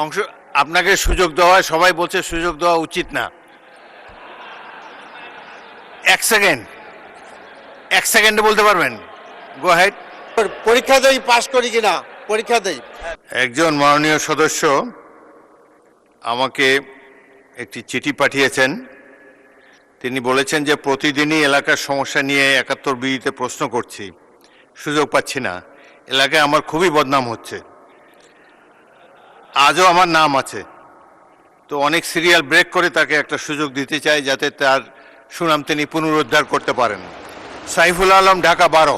অংশ আপনাকে সুযোগ দেওয়া, সবাই বলছে সুযোগ দেওয়া উচিত না। এক সেকেন্ডে বলতে পারবেন? গো হেড। পরীক্ষা দেই, পাশ করি কিনা পরীক্ষা দেই। একজন মাননীয় সদস্য আমাকে একটি চিঠি পাঠিয়েছেন। তিনি বলেছেন যে প্রতিদিনই এলাকার সমস্যা নিয়ে ৭১ বিতে প্রশ্ন করছি, সুযোগ পাচ্ছি না, এলাকায় আমার খুবই বদনাম হচ্ছে। আজও আমার নাম আছে, তো অনেক সিরিয়াল ব্রেক করে তাকে একটা সুযোগ দিতে চাই যাতে তার সুনাম তিনি পুনরুদ্ধার করতে পারেন। সাইফুল আলম, ঢাকা 12।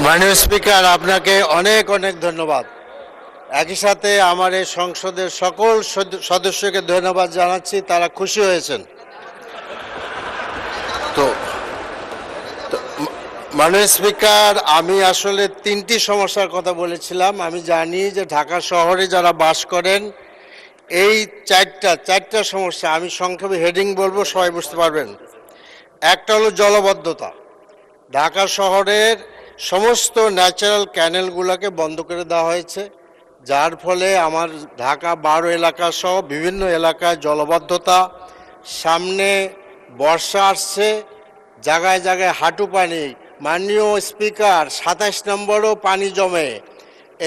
মাননীয় স্পিকার, আপনাকে অনেক অনেক ধন্যবাদ। একই সাথে আমার এই সংসদের সকল সদস্যকে ধন্যবাদ জানাচ্ছি, তারা খুশি হয়েছেন। তো মাননীয় স্পিকার, আমি আসলে 3টি সমস্যার কথা বলেছিলাম। আমি জানি যে ঢাকা শহরে যারা বাস করেন এই চারটা সমস্যা, আমি সংক্ষেপে হেডিং বলবো, সবাই বুঝতে পারবেন। একটা হলো জলবদ্ধতা। ঢাকা শহরের সমস্ত ন্যাচারাল ক্যানেলগুলোকে বন্ধ করে দেওয়া হয়েছে, যার ফলে আমার ঢাকা 12 এলাকা সহ বিভিন্ন এলাকায় জলবদ্ধতা। সামনে বর্ষা আসছে, জায়গায় জায়গায় হাঁটু পানি। মাননীয় স্পিকার, 27 নম্বরও পানি জমে,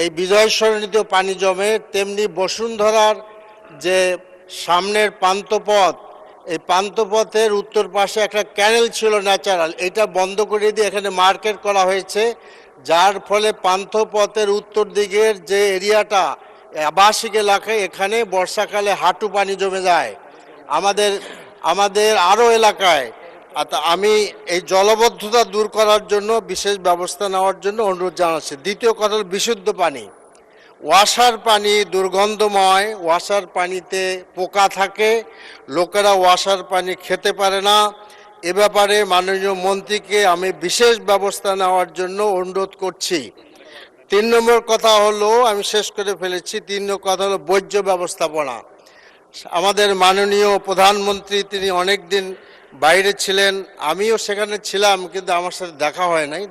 এই বিজয় সরণিতেও পানি জমে। তেমনি বসুন্ধরার যে সামনের পান্থপথ, এই পান্থপথের উত্তর পাশে একটা ক্যানেল ছিল ন্যাচারাল, এটা বন্ধ করে দিয়ে এখানে মার্কেট করা হয়েছে, যার ফলে পান্থপথের উত্তর দিকের যে এরিয়াটা আবাসিক এলাকায়, এখানে বর্ষাকালে হাঁটু পানি জমে যায়। আমাদের আরও এলাকায় আমি এই জলবদ্ধতা দূর করার জন্য বিশেষ ব্যবস্থা নেওয়ার জন্য অনুরোধ জানাচ্ছি। দ্বিতীয় কথা হল বিশুদ্ধ পানি। ওয়াসার পানি দুর্গন্ধময়, ওয়াসার পানিতে পোকা থাকে, লোকেরা ওয়াসার পানি খেতে পারে না। এ ব্যাপারে মাননীয় মন্ত্রীকে আমি বিশেষ ব্যবস্থা নেওয়ার জন্য অনুরোধ করছি। 3 নম্বর কথা হলো, আমি শেষ করে ফেলেছি, 3 নম্বর কথা হলো বর্জ্য ব্যবস্থাপনা। আমাদের মাননীয় প্রধানমন্ত্রী তিনি অনেক দিন বাইরে ছিলেন, আমিও সেখানে ছিলাম, কিন্তু আমার সাথে দেখা হয় নাই।